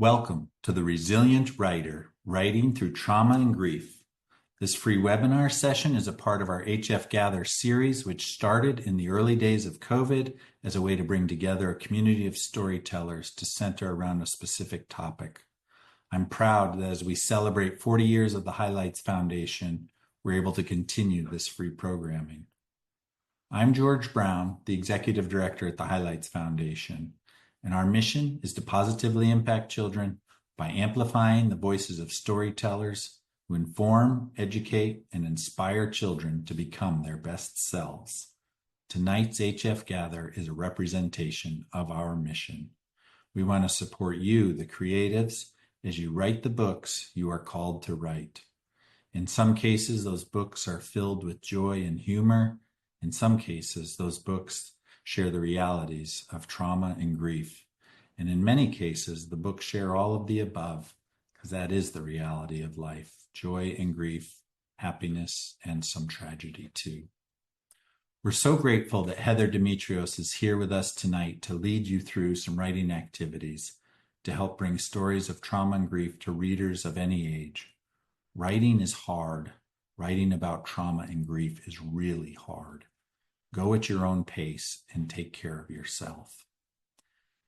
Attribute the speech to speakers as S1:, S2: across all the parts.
S1: Welcome to the Resilient Writer, Writing Through Trauma and Grief. This free webinar session is a part of our HF Gather series, which started in the early days of COVID as a way to bring together a community of storytellers to center around a specific topic. I'm proud that as we celebrate 40 years of the Highlights Foundation, we're able to continue this free programming. I'm George Brown, the Executive Director at the Highlights Foundation, and our mission is to positively impact children by amplifying the voices of storytellers who inform, educate, and inspire children to become their best selves. Tonight's HF Gather is a representation of our mission. We want to support you, the creatives, as you write the books you are called to write. In some cases, those books are filled with joy and humor. In some cases, those books share the realities of trauma and grief. And in many cases, the books share all of the above, because that is the reality of life: joy and grief, happiness, and some tragedy too. We're so grateful that Heather Demetrios is here with us tonight to lead you through some writing activities to help bring stories of trauma and grief to readers of any age. Writing is hard. Writing about trauma and grief is really hard. Go at your own pace and take care of yourself.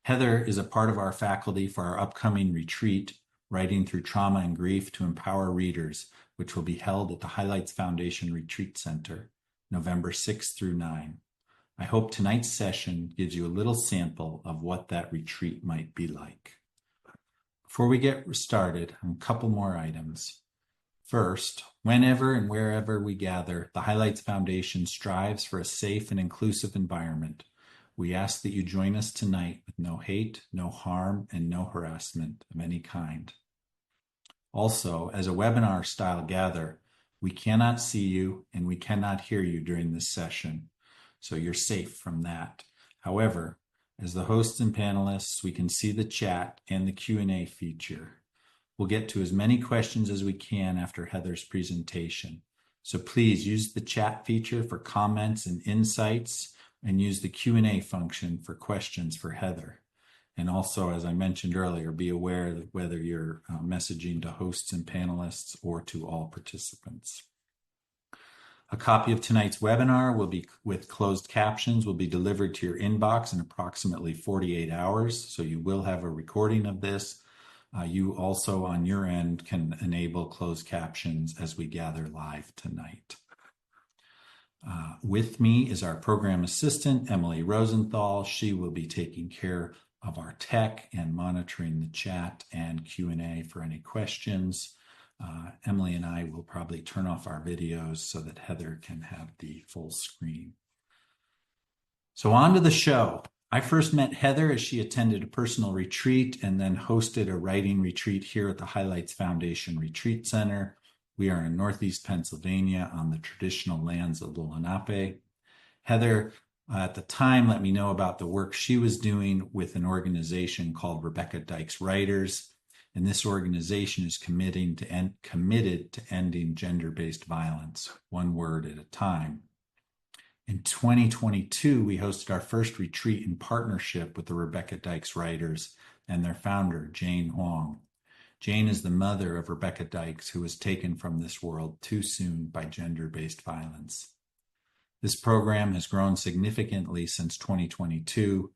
S1: Heather is a part of our faculty for our upcoming retreat, Writing Through Trauma and Grief to Empower Readers, which will be held at the Highlights Foundation Retreat Center, November 6th through 9. I hope tonight's session gives you a little sample of what that retreat might be like. Before we get started, a couple more items. First, whenever and wherever we gather, the Highlights Foundation strives for a safe and inclusive environment. We ask that you join us tonight with no hate, no harm, and no harassment of any kind. Also, as a webinar-style gather, we cannot see you and we cannot hear you during this session, so you're safe from that. However, as the hosts and panelists, we can see the chat and the Q&A feature. We'll get to as many questions as we can after Heather's presentation. So please use the chat feature for comments and insights, and use the Q&A function for questions for Heather. And also, as I mentioned earlier, be aware that whether you're messaging to hosts and panelists or to all participants. A copy of tonight's webinar will be with closed captions will be delivered to your inbox in approximately 48 hours. So you will have a recording of this. You also on your end can enable closed captions as we gather live tonight. With me is our program assistant, Emily Rosenthal. She will be taking care of our tech and monitoring the chat and Q&A for any questions. Emily and I will probably turn off our videos so that Heather can have the full screen. So on to the show. I first met Heather as she attended a personal retreat and then hosted a writing retreat here at the Highlights Foundation Retreat Center. We are in Northeast Pennsylvania on the traditional lands of the Lenape. Heather, at the time, let me know about the work she was doing with an organization called Rebecca Dykes Writers. And this organization is committed to ending gender-based violence, one word at a time. In 2022, we hosted our first retreat in partnership with the Rebecca Dykes Writers and their founder, Jane Huang. Jane is the mother of Rebecca Dykes, who was taken from this world too soon by gender-based violence. This program has grown significantly since 2022,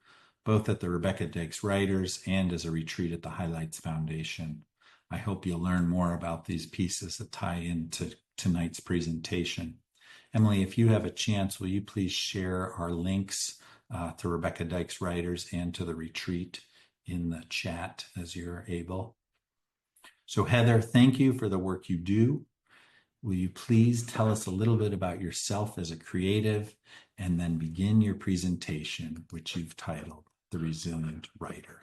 S1: both at the Rebecca Dykes Writers and as a retreat at the Highlights Foundation. I hope you'll learn more about these pieces that tie into tonight's presentation. Emily, if you have a chance, will you please share our links to Rebecca Dykes Writers and to the retreat in the chat as you're able? So Heather, thank you for the work you do. Will you please tell us a little bit about yourself as a creative and then begin your presentation, which you've titled The Resilient Writer.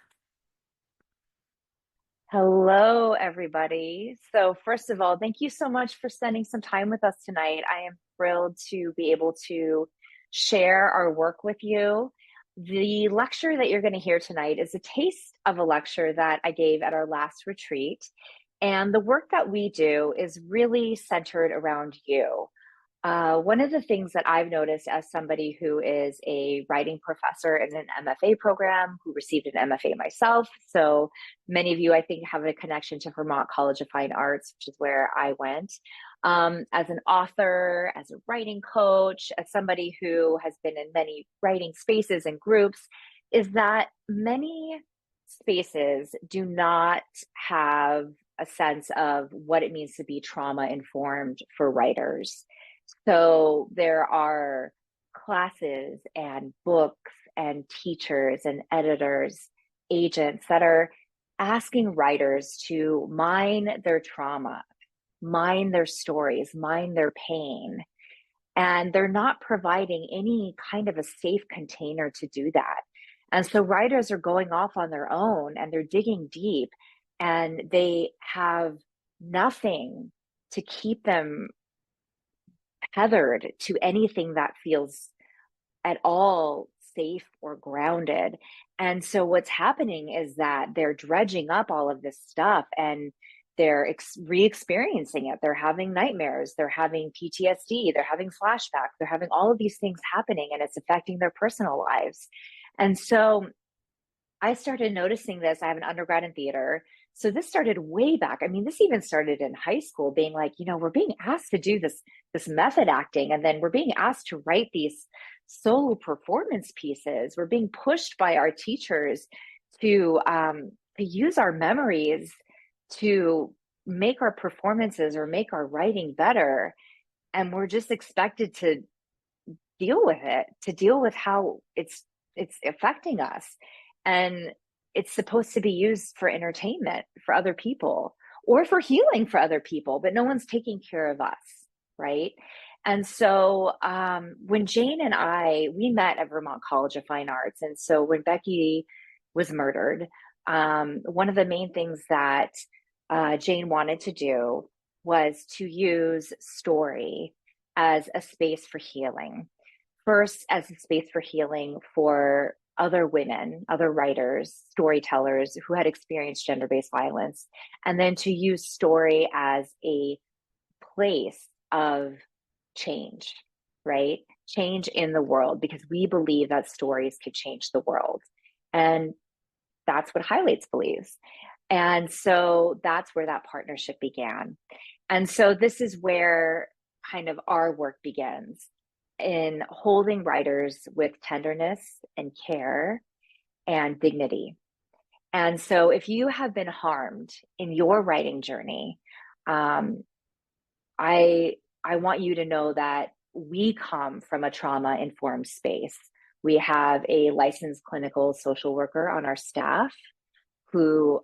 S2: Hello, everybody. So first of all, thank you so much for spending some time with us tonight. I am thrilled to be able to share our work with you. The lecture that you're going to hear tonight is a taste of a lecture that I gave at our last retreat. And the work that we do is really centered around you. One of the things that I've noticed as somebody who is a writing professor in an MFA program, who received an MFA myself, so many of you, I think, have a connection to Vermont College of Fine Arts, which is where I went. As an author, as a writing coach, as somebody who has been in many writing spaces and groups, is that many spaces do not have a sense of what it means to be trauma informed for writers. So there are classes and books and teachers and editors, agents that are asking writers to mine their trauma, mine their stories, mine their pain. And they're not providing any kind of a safe container to do that. And so writers are going off on their own and they're digging deep and they have nothing to keep them tethered to anything that feels at all safe or grounded. And so what's happening is that they're dredging up all of this stuff and they're re-experiencing it. They're having nightmares, they're having PTSD, they're having flashbacks, they're having all of these things happening, and it's affecting their personal lives. And so I started noticing this. I have an undergrad in theater. So this started way back. I mean, this even started in high school, being like, we're being asked to do this method acting, and then we're being asked to write these solo performance pieces. We're being pushed by our teachers to use our memories to make our performances or make our writing better. And we're just expected to deal with it, to deal with how it's affecting us. And it's supposed to be used for entertainment for other people or for healing for other people, but no one's taking care of us, right? And so when Jane and we met at Vermont College of Fine Arts. And so when Becky was murdered, one of the main things that Jane wanted to do was to use story as a space for healing. First, as a space for healing for other women, other writers, storytellers who had experienced gender-based violence, and then to use story as a place of change, right? Change in the world, because we believe that stories could change the world. And that's what Highlights believes. And so that's where that partnership began. And so this is where kind of our work begins, in holding writers with tenderness and care and dignity. And so if you have been harmed in your writing journey, I want you to know that we come from a trauma-informed space. We have a licensed clinical social worker on our staff who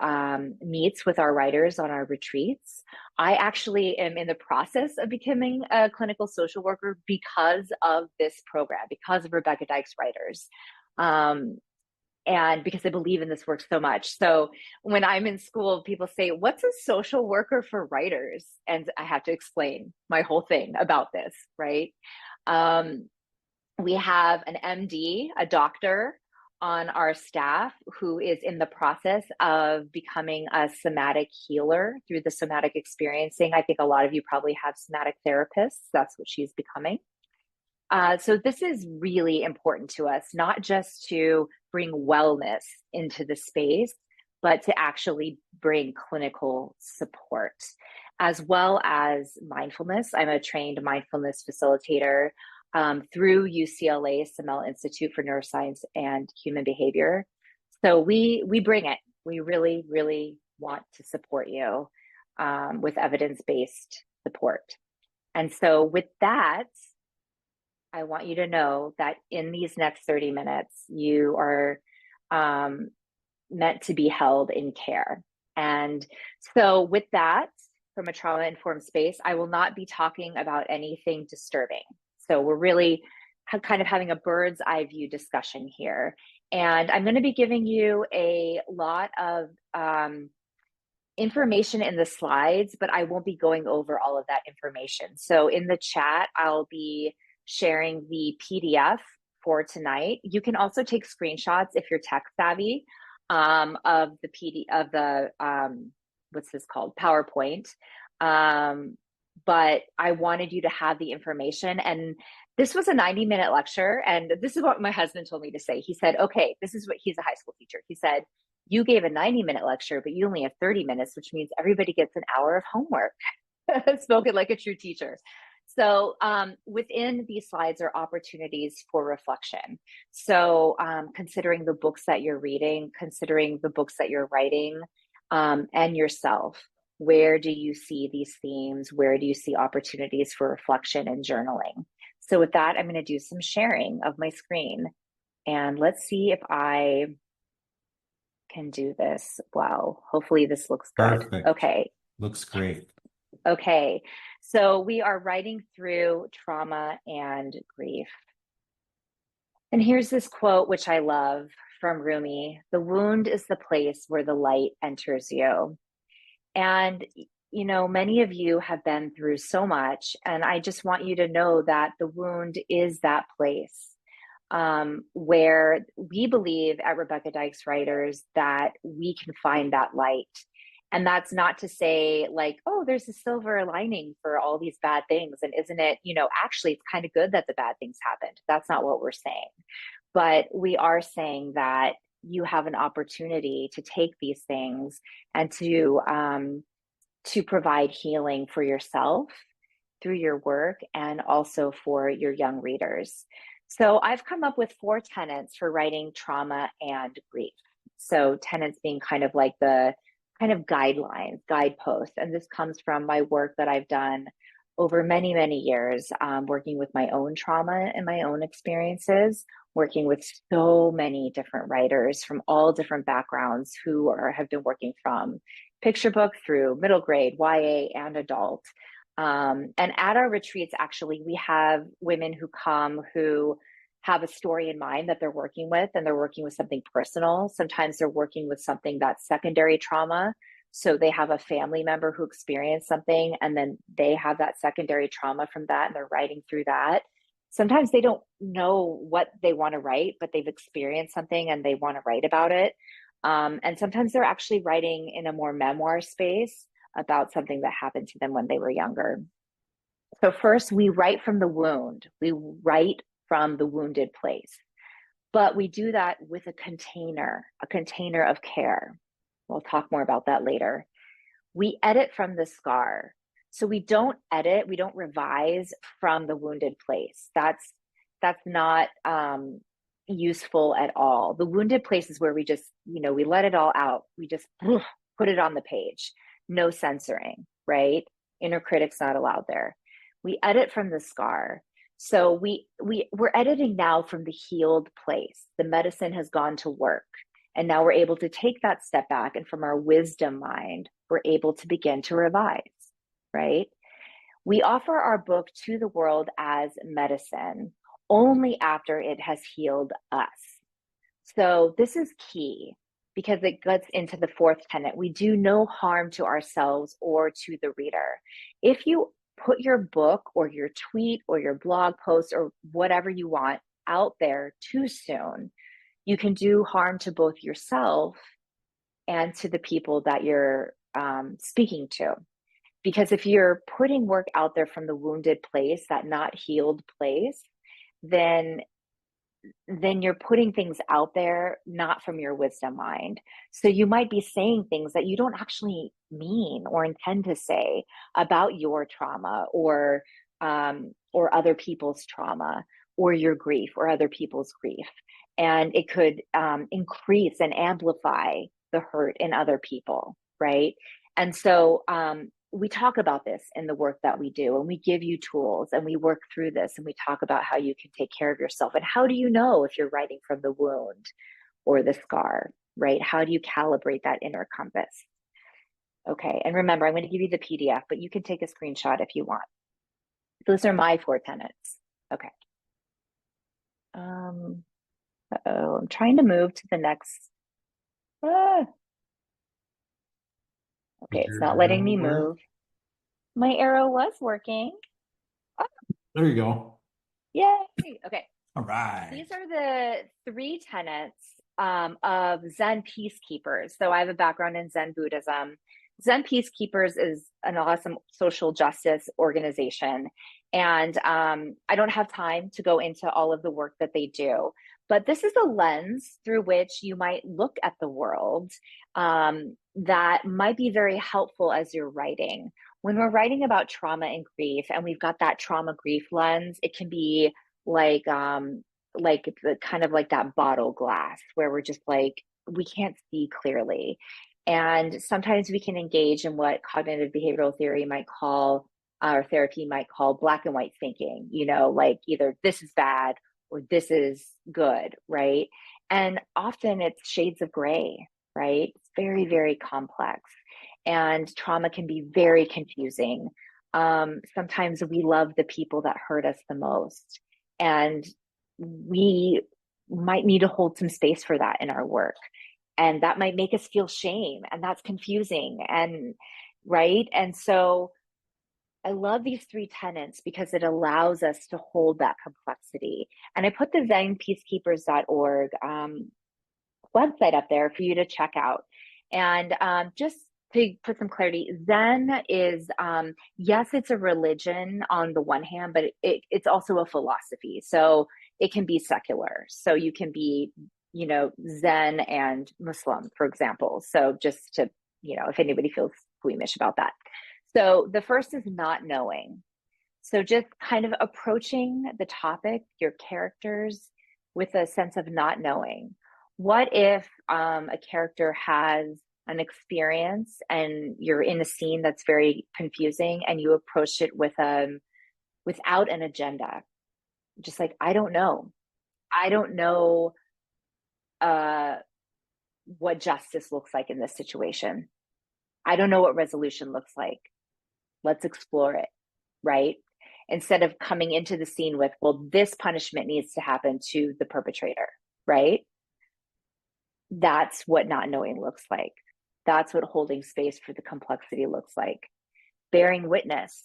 S2: meets with our writers on our retreats. I actually am in the process of becoming a clinical social worker because of this program, because of Rebecca Dyke's writers, and because I believe in this work so much. So when I'm in school, people say, "What's a social worker for writers?" And I have to explain my whole thing about this, right? We have an MD, a doctor, on our staff who is in the process of becoming a somatic healer through the somatic experiencing. I think a lot of you probably have somatic therapists. That's what she's becoming. So this is really important to us, not just to bring wellness into the space, but to actually bring clinical support, as well as mindfulness. I'm a trained mindfulness facilitator through UCLA Semel Institute for Neuroscience and Human Behavior. So we bring it. We really, really want to support you with evidence-based support. And so with that, I want you to know that in these next 30 minutes, you are meant to be held in care. And so with that, from a trauma-informed space, I will not be talking about anything disturbing. So we're really kind of having a bird's eye view discussion here. And I'm going to be giving you a lot of information in the slides, but I won't be going over all of that information. So in the chat, I'll be sharing the PDF for tonight. You can also take screenshots if you're tech savvy of the what's this called? PowerPoint. but I wanted you to have the information. And this was a 90-minute lecture. And this is what my husband told me to say. He said, okay, this is what he's a high school teacher. He said, you gave a 90-minute lecture, but you only have 30 minutes, which means everybody gets an hour of homework. Spoken like a true teacher. So within these slides are opportunities for reflection. So considering the books that you're reading, considering the books that you're writing, and yourself. Where do you see these themes? Where do you see opportunities for reflection and journaling? So with that, I'm going to do some sharing of my screen. And let's see if I can do this well. Hopefully this looks good.
S1: Perfect.
S2: Okay.
S1: Looks great.
S2: Okay. So we are writing through trauma and grief. And here's this quote, which I love from Rumi: the wound is the place where the light enters you. And, you know, many of you have been through so much. And I just want you to know that the wound is that place where we believe at Rebecca Dykes Writers that we can find that light. And that's not to say like, oh, there's a silver lining for all these bad things. And isn't it, you know, actually, it's kind of good that the bad things happened. That's not what we're saying. But we are saying that you have an opportunity to take these things and to provide healing for yourself through your work and also for your young readers. So I've come up with 4 tenets for writing trauma and grief. So tenets being kind of like the kind of guidelines, guideposts. And this comes from my work that I've done over many, many years, working with my own trauma and my own experiences, working with so many different writers from all different backgrounds who have been working from picture book through middle grade, YA, and adult. And at our retreats, actually, we have women who come who have a story in mind that they're working with, and they're working with something personal. Sometimes they're working with something that's secondary trauma. So they have a family member who experienced something, and then they have that secondary trauma from that, and they're writing through that. Sometimes they don't know what they want to write, but they've experienced something and they want to write about it. And sometimes they're actually writing in a more memoir space about something that happened to them when they were younger. So first, we write from the wound. We write from the wounded place. But we do that with a container of care. We'll talk more about that later. We edit from the scar. So we don't edit, we don't revise from the wounded place. That's not useful at all. The wounded place is where we just, you know, we let it all out. We just put it on the page. No censoring, right? Inner critic's not allowed there. We edit from the scar. So we're editing now from the healed place. The medicine has gone to work. And now we're able to take that step back, and from our wisdom mind, we're able to begin to revise, right? We offer our book to the world as medicine only after it has healed us. So this is key because it gets into the 4th tenet. We do no harm to ourselves or to the reader. If you put your book or your tweet or your blog post or whatever you want out there too soon, you can do harm to both yourself and to the people that you're speaking to. Because if you're putting work out there from the wounded place, that not healed place, then you're putting things out there not from your wisdom mind. So you might be saying things that you don't actually mean or intend to say about your trauma or other people's trauma or your grief or other people's grief. And it could increase and amplify the hurt in other people, right? And so we talk about this in the work that we do, and we give you tools, and we work through this, and we talk about how you can take care of yourself. And how do you know if you're writing from the wound or the scar, right? How do you calibrate that inner compass? Okay, and remember, I'm going to give you the PDF, but you can take a screenshot if you want. Those are my 4 tenets. Okay. I'm trying to move to the next. Okay, it's not letting me move. My arrow was working.
S1: Oh, there you go.
S2: Yay. Okay.
S1: All right.
S2: These are the 3 tenets of Zen peacekeepers. So I have a background in Zen Buddhism. Zen Peacekeepers is an awesome social justice organization. And I don't have time to go into all of the work that they do, but this is a lens through which you might look at the world that might be very helpful as you're writing. When we're writing about trauma and grief, and we've got that trauma grief lens, it can be like the kind of like that bottle glass where we're just like we can't see clearly. And sometimes we can engage in what cognitive behavioral theory might call, or therapy might call, black and white thinking, like either this is bad or this is good, right? And often it's shades of gray, right? It's very, very complex. And trauma can be very confusing. Sometimes we love the people that hurt us the most. And we might need to hold some space for that in our work. And that might make us feel shame, and that's confusing. And right. And so I love these three tenets because it allows us to hold that complexity. And I put the zenpeacekeepers.org website up there for you to check out. And just to put some clarity, Zen is, yes, it's a religion on the one hand, but it's also a philosophy. So it can be secular. So you can be, Zen and Muslim, for example. So just to, if anybody feels squeamish about that. So the first is not knowing. So just kind of approaching the topic, your characters, with a sense of not knowing. What if a character has an experience and you're in a scene that's very confusing and you approach it without an agenda? Just like, I don't know. I don't know what justice looks like in this situation. I don't know what resolution looks like. Let's explore it, right? Instead of coming into the scene with, well, this punishment needs to happen to the perpetrator, right? That's what not knowing looks like. That's what holding space for the complexity looks like. Bearing witness.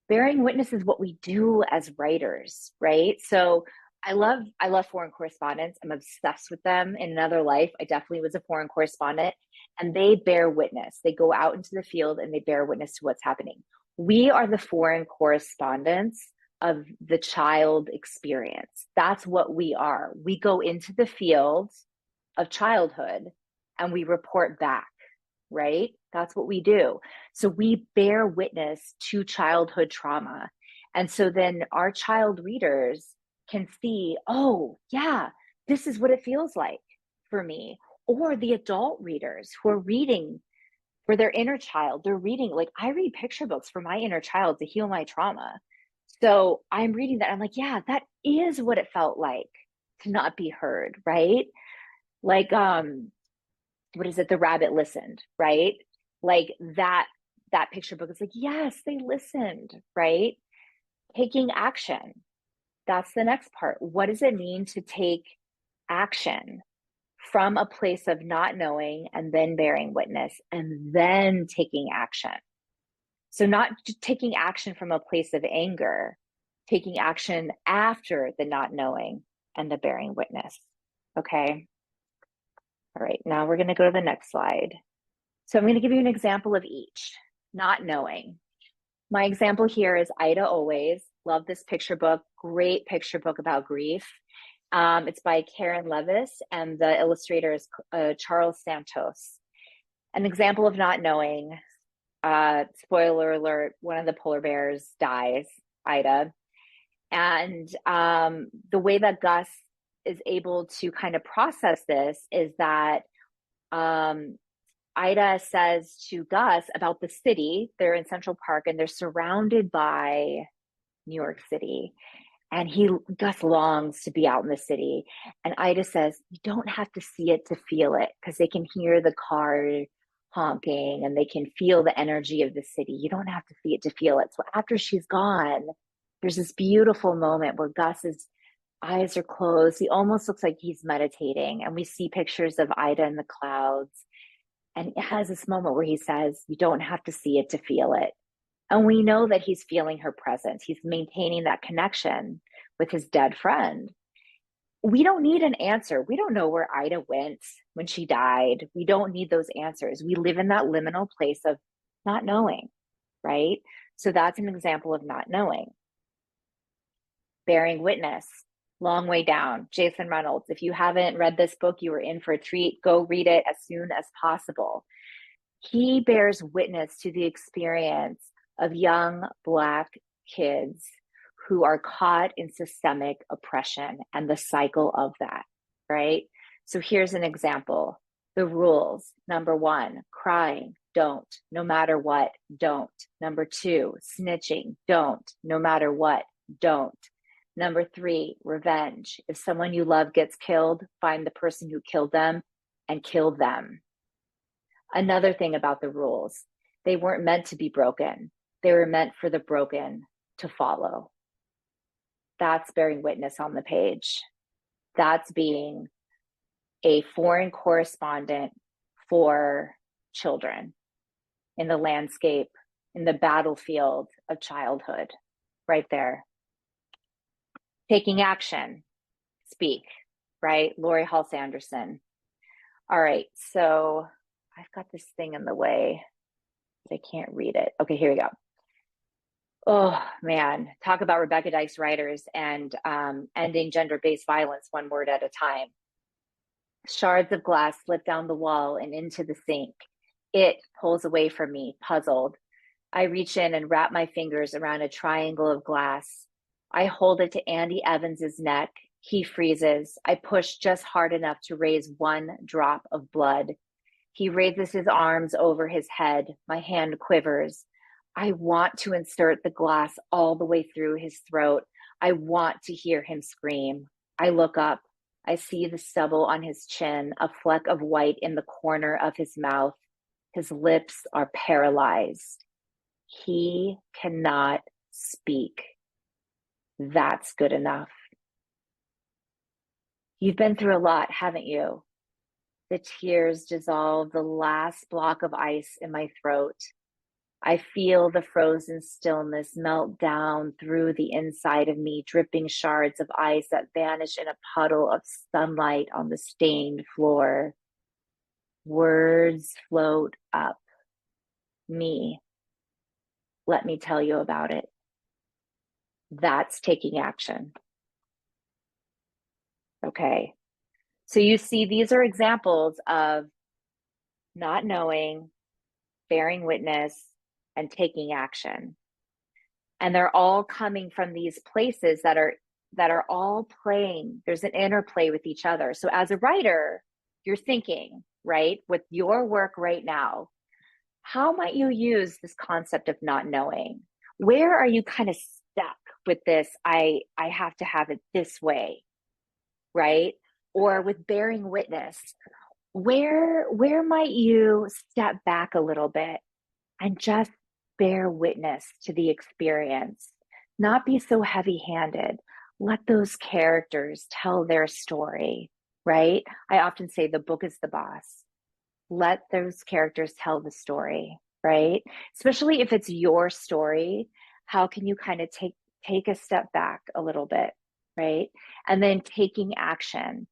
S2: Bearing witness is what we do as writers, right? So I love foreign correspondents. I'm obsessed with them. In another life, I definitely was a foreign correspondent, and they bear witness. They go out into the field and they bear witness to what's happening. We are the foreign correspondents of the child experience. That's what we are. We go into the field of childhood and we report back, right? That's what we do. So we bear witness to childhood trauma. And so then our child readers can see, oh, yeah, this is what it feels like for me. Or the adult readers who are reading for their inner child, they're reading, like I read picture books for my inner child to heal my trauma. So I'm reading that. I'm like, yeah, that is what it felt like to not be heard, right? Like, what is it? The rabbit listened, right? Like that picture book is like, yes, they listened, right? Taking action. That's the next part. What does it mean to take action from a place of not knowing and then bearing witness and then taking action? So not just taking action from a place of anger, taking action after the not knowing and the bearing witness. Okay. All right. Now we're going to go to the next slide. So I'm going to give you an example of each. Not knowing. My example here is Ida Always. Love this picture book. Great picture book about grief. It's by Karen Levis, and the illustrator is Charles Santos. An example of not knowing. Spoiler alert, one of the polar bears dies, Ida. And the way that Gus is able to kind of process this is that Ida says to Gus about the city. They're in Central Park and they're surrounded by New York City. And Gus longs to be out in the city. And Ida says, you don't have to see it to feel it, because they can hear the car honking and they can feel the energy of the city. You don't have to see it to feel it. So after she's gone, there's this beautiful moment where Gus's eyes are closed. He almost looks like he's meditating. And we see pictures of Ida in the clouds. And it has this moment where he says, you don't have to see it to feel it. And we know that he's feeling her presence. He's maintaining that connection with his dead friend. We don't need an answer. We don't know where Ida went when she died. We don't need those answers. We live in that liminal place of not knowing, right? So that's an example of not knowing. Bearing witness, long way down. Jason Reynolds. If you haven't read this book, you are in for a treat. Go read it as soon as possible. He bears witness to the experience of young Black kids who are caught in systemic oppression and the cycle of that, right? So here's an example. The rules. Number 1, crying, don't, no matter what, don't. Number 2, snitching, don't, no matter what, don't. Number 3, revenge. If someone you love gets killed, find the person who killed them and kill them. Another thing about the rules, they weren't meant to be broken. They were meant for the broken to follow. That's bearing witness on the page. That's being a foreign correspondent for children in the landscape, in the battlefield of childhood, right there. Taking action, speak, right? Lori Halse Anderson. All right, so I've got this thing in the way. I can't read it. Okay, here we go. Oh man, talk about Rebecca Dykes writers and ending gender-based violence one word at a time. Shards of glass slip down the wall and into the sink. It pulls away from me, puzzled. I reach in and wrap my fingers around a triangle of glass. I hold it to Andy Evans's neck. He freezes. I push just hard enough to raise one drop of blood. He raises his arms over his head. My hand quivers. I want to insert the glass all the way through his throat. I want to hear him scream. I look up. I see the stubble on his chin, a fleck of white in the corner of his mouth. His lips are paralyzed. He cannot speak. That's good enough. You've been through a lot, haven't you? The tears dissolve the last block of ice in my throat. I feel the frozen stillness melt down through the inside of me, dripping shards of ice that vanish in a puddle of sunlight on the stained floor. Words float up. Me. Let me tell you about it. That's taking action. Okay. So you see, these are examples of not knowing, bearing witness, and taking action. And they're all coming from these places that are all playing. There's an interplay with each other. So as a writer, you're thinking, right, with your work right now, how might you use this concept of not knowing? Where are you kind of stuck with this? I have to have it this way, right? Or with bearing witness, where might you step back a little bit and just bear witness to the experience? Not be so heavy-handed. Let those characters tell their story, right? I often say the book is the boss. Let those characters tell the story, right? Especially if it's your story, how can you kind of take a step back a little bit, right? And then taking action.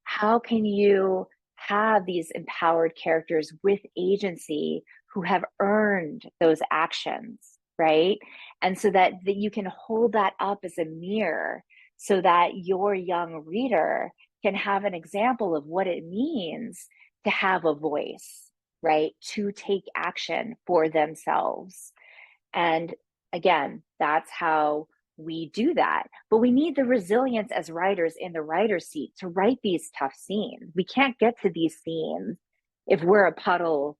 S2: How can you have these empowered characters with agency who have earned those actions, right? And so that you can hold that up as a mirror so that your young reader can have an example of what it means to have a voice, right? To take action for themselves. And again, that's how we do that. But we need the resilience as writers in the writer's seat to write these tough scenes. We can't get to these scenes if we're a puddle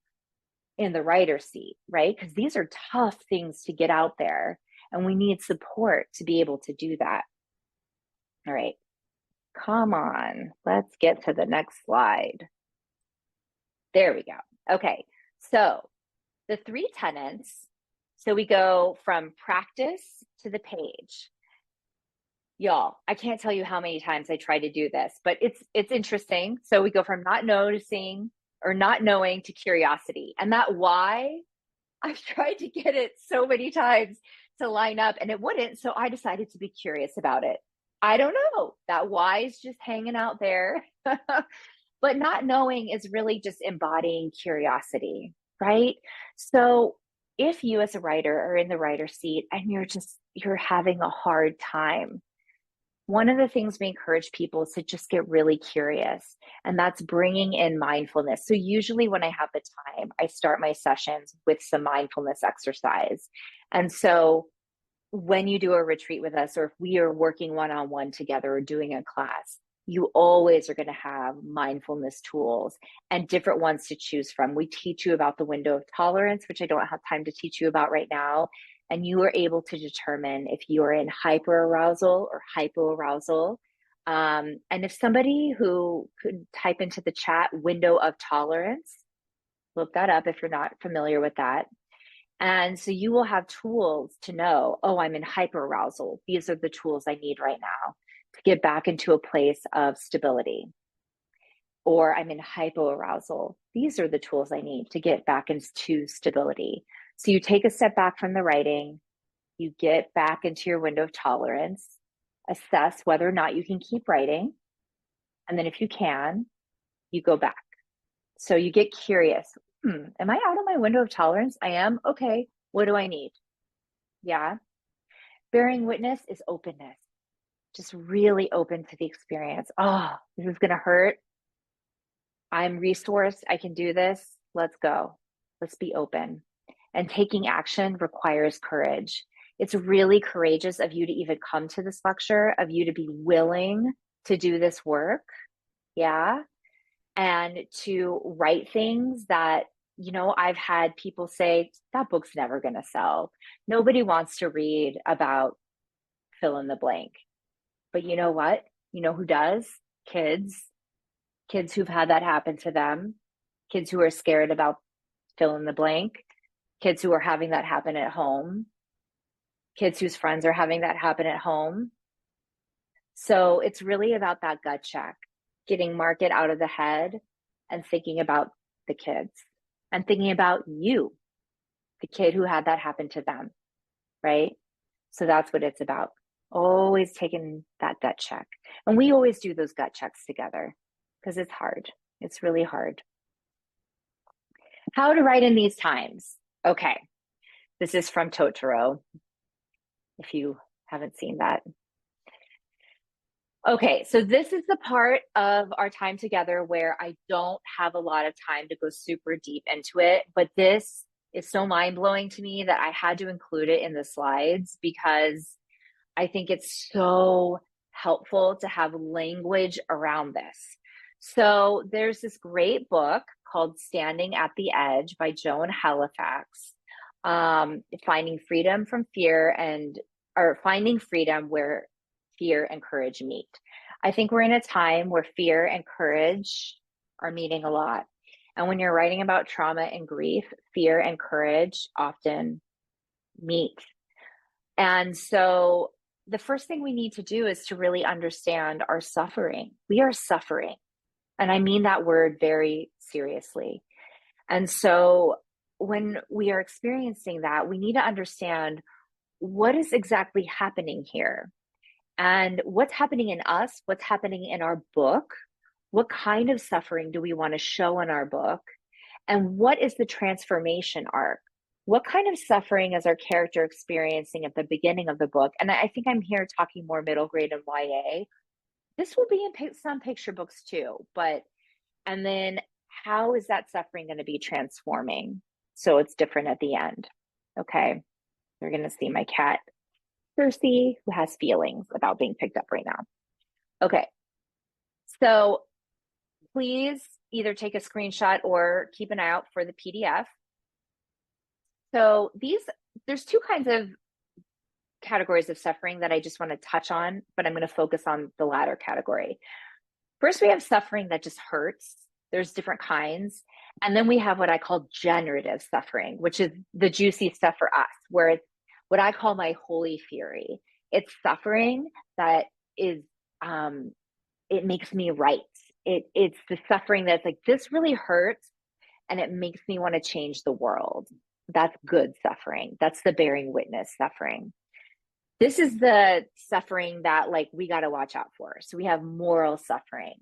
S2: in the writer's seat, right? Because these are tough things to get out there, and we need support to be able to do that. All right, come on, let's get to the next slide. There we go. Okay, so the 3 tenets. So we go from practice to the page. Y'all, I can't tell you how many times I try to do this, but it's interesting. So we go from not noticing or not knowing to curiosity. And that why, I've tried to get it so many times to line up and it wouldn't. So I decided to be curious about it. I don't know. That why is just hanging out there. But not knowing is really just embodying curiosity, right? So if you as a writer are in the writer's seat and you're having a hard time, one of the things we encourage people is to just get really curious, and that's bringing in mindfulness. So usually when I have the time, I start my sessions with some mindfulness exercise. And so when you do a retreat with us, or if we are working one-on-one together or doing a class, you always are going to have mindfulness tools and different ones to choose from. We teach you about the window of tolerance, which I don't have time to teach you about right now. And you are able to determine if you are in hyperarousal or hypoarousal. And if somebody who could type into the chat window of tolerance, look that up if you're not familiar with that. And so you will have tools to know, oh, I'm in hyperarousal. These are the tools I need right now to get back into a place of stability. Or I'm in hypoarousal. These are the tools I need to get back into stability. So you take a step back from the writing, you get back into your window of tolerance, assess whether or not you can keep writing. And then if you can, you go back. So you get curious. Am I out of my window of tolerance? I am. Okay. What do I need? Yeah. Bearing witness is openness, just really open to the experience. Oh, this is going to hurt. I'm resourced. I can do this. Let's go. Let's be open. And taking action requires courage. It's really courageous of you to even come to this lecture, of you to be willing to do this work. Yeah. And to write things that, I've had people say, that book's never going to sell. Nobody wants to read about fill in the blank. But you know what? You know who does? Kids. Kids who've had that happen to them. Kids who are scared about fill in the blank. Kids who are having that happen at home. Kids whose friends are having that happen at home. So it's really about that gut check, getting market out of the head and thinking about the kids and thinking about you, the kid who had that happen to them, right? So that's what it's about. Always taking that gut check. And we always do those gut checks together because it's hard. It's really hard. How to write in these times. Okay. This is from Totoro, if you haven't seen that. Okay, so this is the part of our time together where I don't have a lot of time to go super deep into it, but this is so mind-blowing to me that I had to include it in the slides because I think it's so helpful to have language around this. So there's this great book called Standing at the Edge by Joan Halifax, finding freedom from fear or finding freedom where fear and courage meet. I think we're in a time where fear and courage are meeting a lot. And when you're writing about trauma and grief, fear and courage often meet. And so the first thing we need to do is to really understand our suffering. We are suffering. And I mean that word very seriously. And so when we are experiencing that, we need to understand what is exactly happening here and what's happening in us, what's happening in our book, what kind of suffering do we want to show in our book, and what is the transformation arc? What kind of suffering is our character experiencing at the beginning of the book? And I think I'm here talking more middle grade and YA. This will be in some picture books too, and then how is that suffering going to be transforming? So it's different at the end. Okay. You're going to see my cat, Percy, who has feelings about being picked up right now. Okay. So please either take a screenshot or keep an eye out for the PDF. So there's two kinds of categories of suffering that I just want to touch on, but I'm going to focus on the latter category. First, we have suffering that just hurts. There's different kinds. And then we have what I call generative suffering, which is the juicy stuff for us, where it's what I call my holy fury. It's suffering that is, it makes me right. It's the suffering that's like, this really hurts and it makes me want to change the world. That's good suffering. That's the bearing witness suffering. This is the suffering that like we got to watch out for. So we have moral suffering.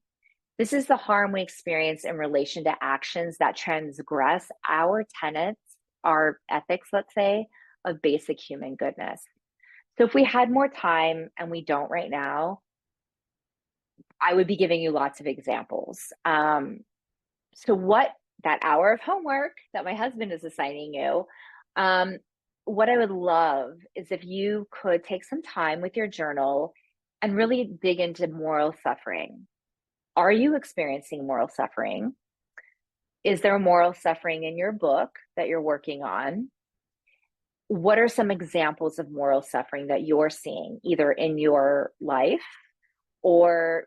S2: This is the harm we experience in relation to actions that transgress our tenets, our ethics, let's say, of basic human goodness. So if we had more time, and we don't right now, I would be giving you lots of examples. So what that hour of homework that my husband is assigning you, um, what I would love is if you could take some time with your journal and really dig into moral suffering. Are you experiencing moral suffering? Is there moral suffering in your book that you're working on? What are some examples of moral suffering that you're seeing either in your life or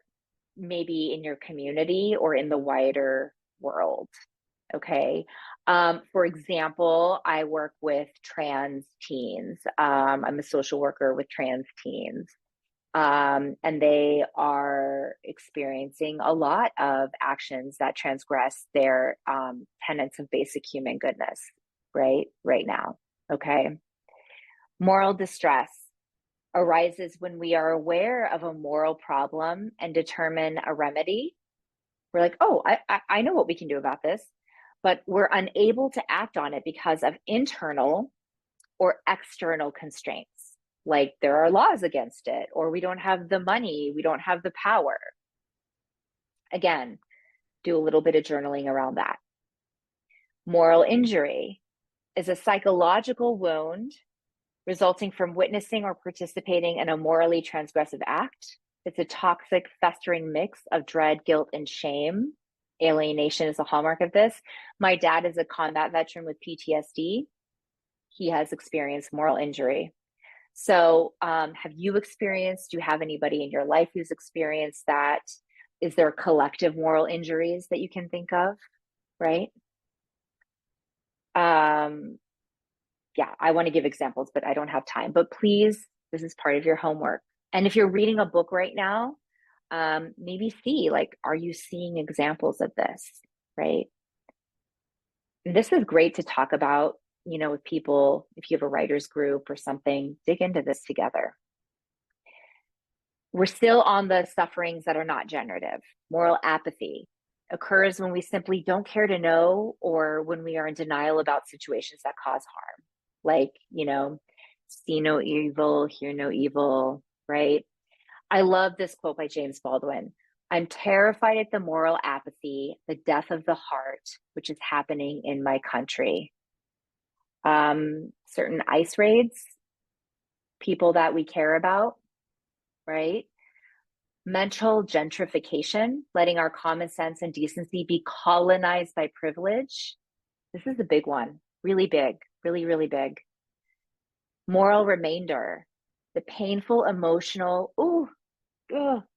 S2: maybe in your community or in the wider world? Okay. For example, I work with trans teens. I'm a social worker with trans teens. And they are experiencing a lot of actions that transgress their tenets of basic human goodness, right now. Okay. Moral distress arises when we are aware of a moral problem and determine a remedy. We're like, oh, I know what we can do about this, but we're unable to act on it because of internal or external constraints. Like there are laws against it, or we don't have the money, we don't have the power. Again, do a little bit of journaling around that. Moral injury is a psychological wound resulting from witnessing or participating in a morally transgressive act. It's a toxic, festering mix of dread, guilt, and shame. Alienation is a hallmark of this. My dad is a combat veteran with PTSD. He has experienced moral injury. So, have you experienced, do you have anybody in your life who's experienced that? Is there collective moral injuries that you can think of, right? Yeah, I want to give examples, but I don't have time. But please, this is part of your homework. And if you're reading a book right now, maybe see, like, are you seeing examples of this, right? And this is great to talk about, with people. If you have a writer's group or something, dig into this together. We're still on the sufferings that are not generative. Moral apathy occurs when we simply don't care to know or when we are in denial about situations that cause harm. Like, see no evil, hear no evil, right? I love this quote by James Baldwin. I'm terrified at the moral apathy, the death of the heart, which is happening in my country. Certain ICE raids, people that we care about, right? Mental gentrification, letting our common sense and decency be colonized by privilege. This is a big one, really big, really, really big. Moral remainder, the painful, emotional,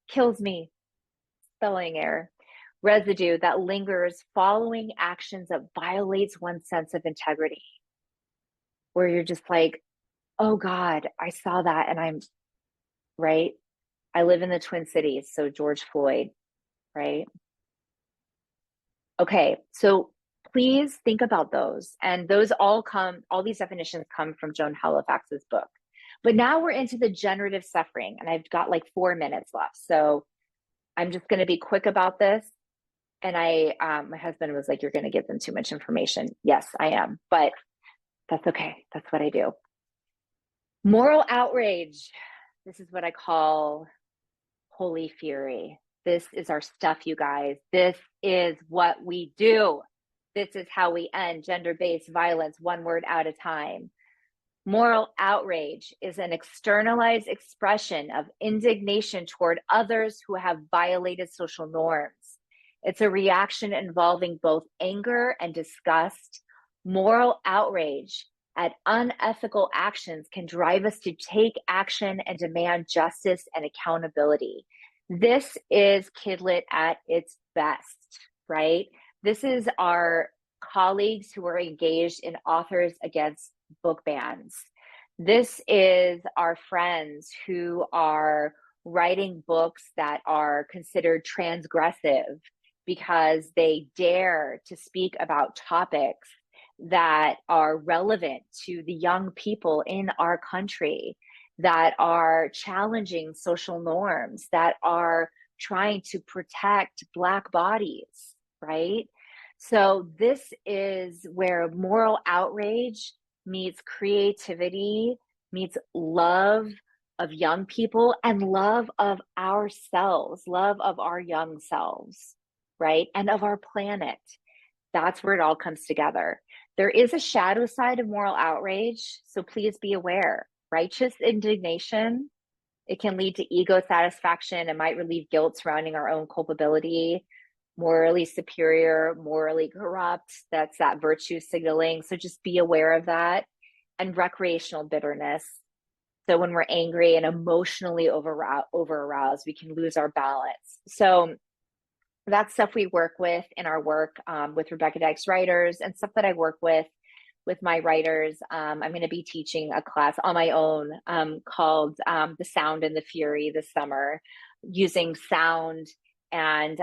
S2: kills me, spelling error, residue that lingers following actions that violates one's sense of integrity, where you're just like, oh God, I saw that and I'm right. I live in the Twin Cities, so George Floyd, right? Okay, so please think about those. And those all these definitions come from Joan Halifax's book. But now we're into the generative suffering, and I've got like 4 minutes left. So I'm just going to be quick about this. And my husband was like, you're going to give them too much information. Yes, I am, but that's okay. That's what I do. Moral outrage. This is what I call holy fury. This is our stuff, you guys. This is what we do. This is how we end gender-based violence one word at a time. Moral outrage is an externalized expression of indignation toward others who have violated social norms. It's a reaction involving both anger and disgust. Moral outrage at unethical actions can drive us to take action and demand justice and accountability. This is Kidlit at its best, right? This is our colleagues who are engaged in Authors Against Book Bans. This is our friends who are writing books that are considered transgressive because they dare to speak about topics that are relevant to the young people in our country. that are challenging social norms, that are trying to protect Black bodies, right? So this is where moral outrage meets creativity, meets love of young people and love of ourselves, love of our young selves, right? And of our planet. That's where it all comes together. There is a shadow side of moral outrage, so please be aware. Righteous indignation, it can lead to ego satisfaction and might relieve guilt surrounding our own culpability. Morally superior, morally corrupt, that's that virtue signaling. So just be aware of that. And recreational bitterness. So when we're angry and emotionally over aroused, we can lose our balance. So that's stuff we work with in our work with Rebecca Dykes writers, and stuff that I work with my writers. I'm going to be teaching a class on my own called The Sound and the Fury this summer, using sound and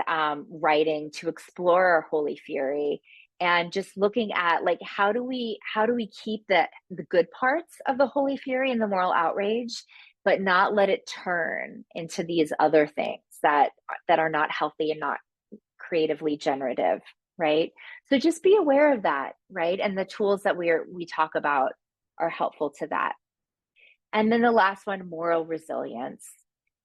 S2: writing to explore our holy fury, and just looking at like how do we keep the good parts of the holy fury and the moral outrage, but not let it turn into these other things that are not healthy and not creatively generative, right? So just be aware of that, right? And the tools that we talk about are helpful to that. And then the last one, moral resilience.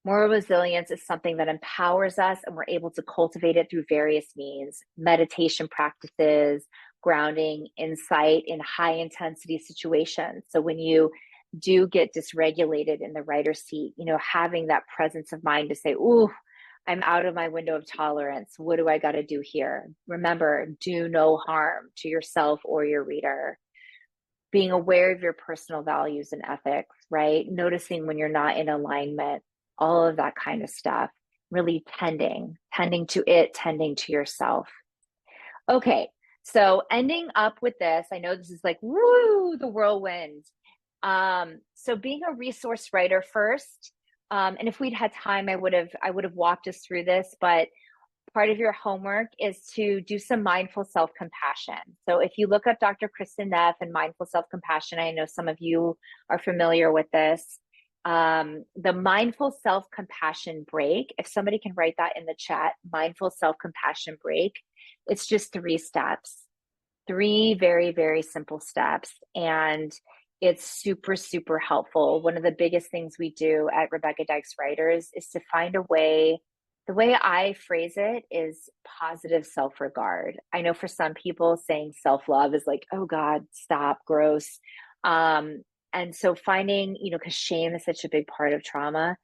S2: Moral resilience is something that empowers us, and we're able to cultivate it through various means: meditation practices, grounding, insight in high intensity situations. So when you do get dysregulated in the writer's seat, having that presence of mind to say, ooh, I'm out of my window of tolerance. What do I got to do here? Remember, do no harm to yourself or your reader. Being aware of your personal values and ethics, right? Noticing when you're not in alignment, all of that kind of stuff. Really tending to it, tending to yourself. Okay, so ending up with this, I know this is like, woo, the whirlwind. So being a resource writer first, and if we'd had time, I would have walked us through this, but part of your homework is to do some mindful self-compassion. So if you look up Dr. Kristen Neff and mindful self-compassion, I know some of you are familiar with this. The mindful self-compassion break, if somebody can write that in the chat, mindful self-compassion break, it's just 3 steps, 3 very, very simple steps. And it's super, super helpful. One of the biggest things we do at Rebecca Dykes Writers is to find a way. The way I phrase it is positive self-regard. I know for some people saying self-love is like, oh God, stop, gross. And so finding, because shame is such a big part of trauma,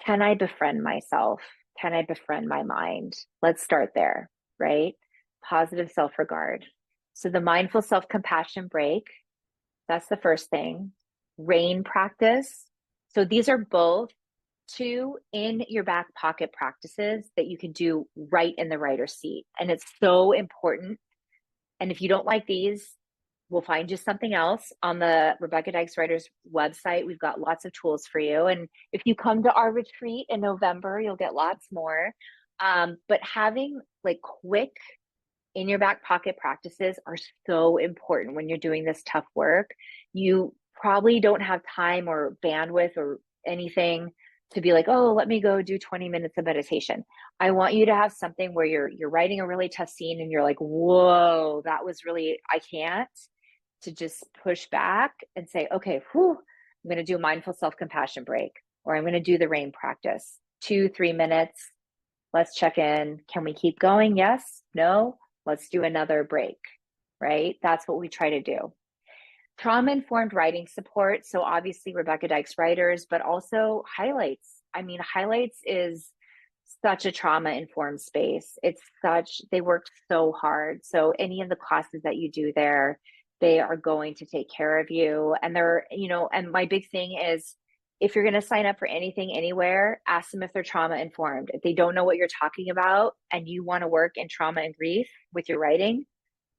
S2: can I befriend myself? Can I befriend my mind? Let's start there, right? Positive self-regard. So the mindful self-compassion break, that's the first thing. RAIN practice. So these are both 2 in your back pocket practices that you can do right in the writer's seat. And it's so important. And if you don't like these, we'll find you something else on the Rebecca Dykes Writers website. We've got lots of tools for you. And if you come to our retreat in November, you'll get lots more. But having like quick in your back pocket practices are so important when you're doing this tough work. You probably don't have time or bandwidth or anything to be like, oh, let me go do 20 minutes of meditation. I want you to have something where you're writing a really tough scene and you're like, whoa, that was really, I can't, to just push back and say, okay, whew, I'm going to do a mindful self-compassion break, or I'm going to do the RAIN practice, 2-3 minutes. Let's check in. Can we keep going? Yes, no, let's do another break, right? That's what we try to do. Trauma-informed writing support. So obviously Rebecca Dykes Writers, but also Highlights. I mean, Highlights is such a trauma-informed space. They work so hard. So any of the classes that you do there, they are going to take care of you. And and my big thing is, if you're going to sign up for anything anywhere, ask them if they're trauma informed. If they don't know what you're talking about and you want to work in trauma and grief with your writing,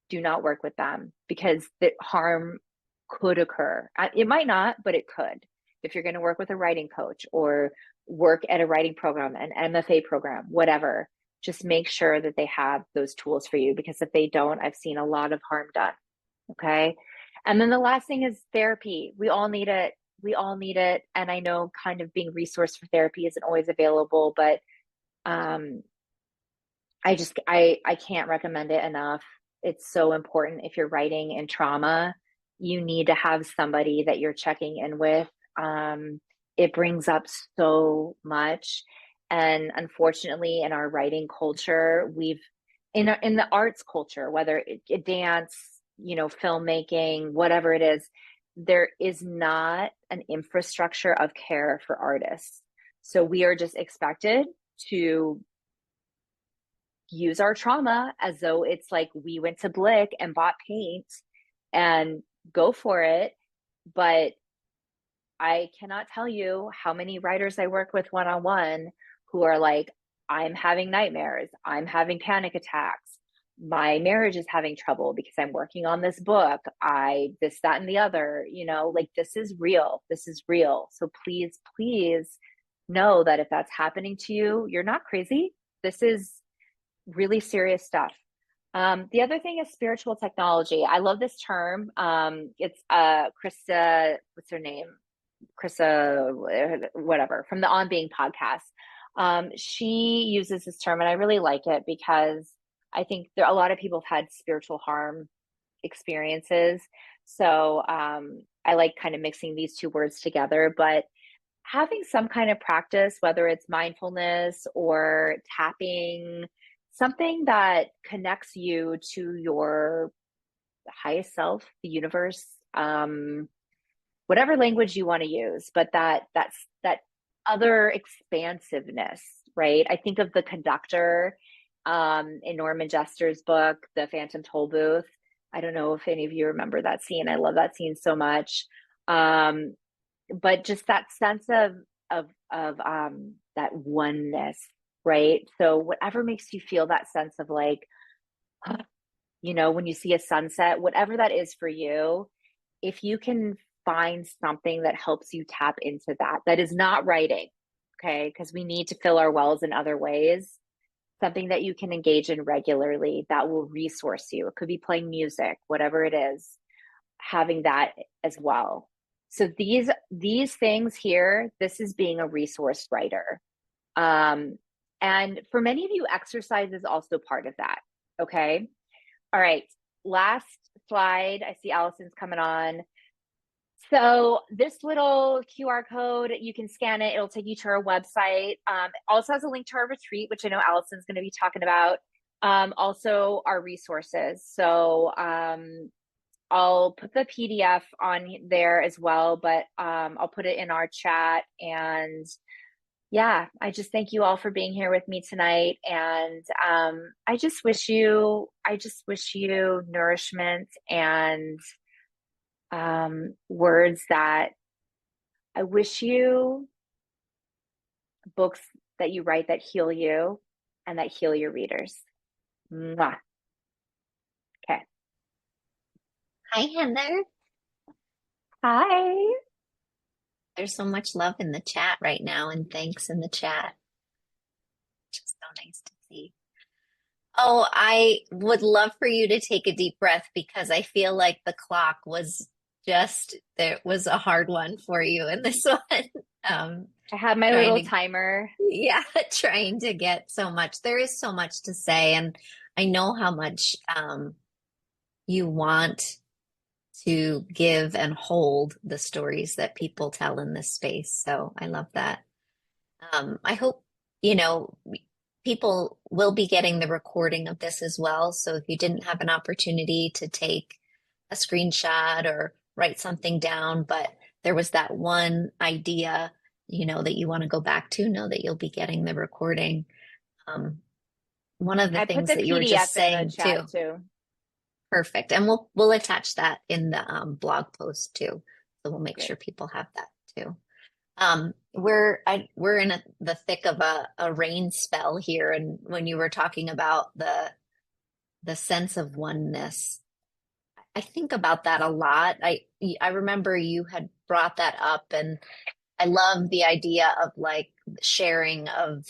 S2: do not work with them, because the harm could occur. It might not, but it could. If you're going to work with a writing coach or work at a writing program, an MFA program, whatever, just make sure that they have those tools for you, because if they don't, I've seen a lot of harm done. Okay. And then the last thing is therapy. We all need it. We all need it. And I know kind of being resource for therapy isn't always available, but um, I can't recommend it enough. It's so important if you're writing in trauma, you need to have somebody that you're checking in with. It brings up so much. And unfortunately, in our writing culture, in the arts culture, whether it dance, filmmaking, whatever it is, there is not an infrastructure of care for artists. So we are just expected to use our trauma as though it's like we went to Blick and bought paint and go for it. But I cannot tell you how many writers I work with one on one who are like, I'm having nightmares, I'm having panic attacks, my marriage is having trouble because I'm working on this book, this, that, and the other, like this is real. This is real. So please, please know that if that's happening to you, you're not crazy. This is really serious stuff. The other thing is spiritual technology. I love this term. It's Krista, what's her name? Krista, whatever, from the On Being podcast. She uses this term, and I really like it because I think a lot of people have had spiritual harm experiences. So I like kind of mixing these two words together, but having some kind of practice, whether it's mindfulness or tapping, something that connects you to your highest self, the universe, whatever language you want to use, but that other expansiveness, right? I think of the conductor in Norman Jester's book, The Phantom Toll Booth. I don't know if any of you remember that scene. I love that scene so much. But just that sense of that oneness, right? So whatever makes you feel that sense of like, when you see a sunset, whatever that is for you, if you can find something that helps you tap into that is not writing, okay? Because we need to fill our wells in other ways. Something that you can engage in regularly that will resource you. It could be playing music, whatever it is, having that as well. So these things here, this is being a resource writer. And for many of you, exercise is also part of that. Okay. All right. Last slide. I see Allison's coming on. So this little QR code, you can scan it. It'll take you to our website. It also has a link to our retreat, which I know Allison's going to be talking about. Also our resources. So I'll put the PDF on there as well, but I'll put it in our chat. And yeah, I just thank you all for being here with me tonight. And I just wish you nourishment and words that I wish you books that you write that heal you and that heal your readers. Mwah. Okay.
S3: Hi, Heather.
S2: Hi.
S3: There's so much love in the chat right now, and thanks in the chat. Just so nice to see. Oh, I would love for you to take a deep breath because I feel like the clock was there was a hard one for you in this one.
S2: I have my little timer.
S3: Yeah, trying to get so much. There is so much to say, and I know how much you want to give and hold the stories that people tell in this space. So I love that. I hope, people will be getting the recording of this as well. So if you didn't have an opportunity to take a screenshot or write something down, but there was that one idea, that you want to go back to, know that you'll be getting the recording. One of the things that you were just saying too. Perfect. And we'll attach that in the blog post too. So we'll make sure people have that too. We're in the thick of a rain spell here. And when you were talking about the sense of oneness, I think about that a lot. I remember you had brought that up, and I love the idea of like sharing of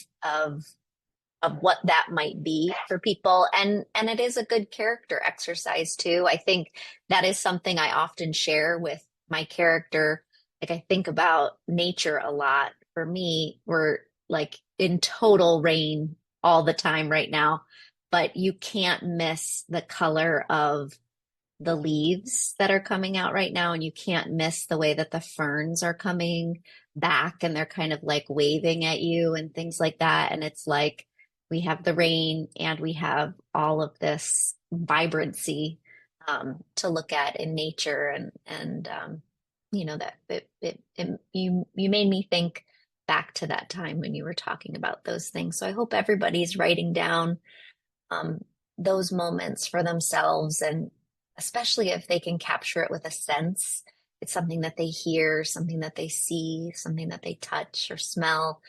S3: what that might be for people. And it is a good character exercise too. I think that is something I often share with my character like I think about nature a lot. For me, we're like in total rain all the time right now, but you can't miss the color of the leaves that are coming out right now, and you can't miss the way that the ferns are coming back and they're kind of like waving at you and things like that. And it's like we have the rain and we have all of this vibrancy to look at in nature, and you know that you made me think back to that time when you were talking about those things. So I hope everybody's writing down um, those moments for themselves, and especially if they can capture it with a sense. It's something that they hear, something that they see, something that they touch or smell,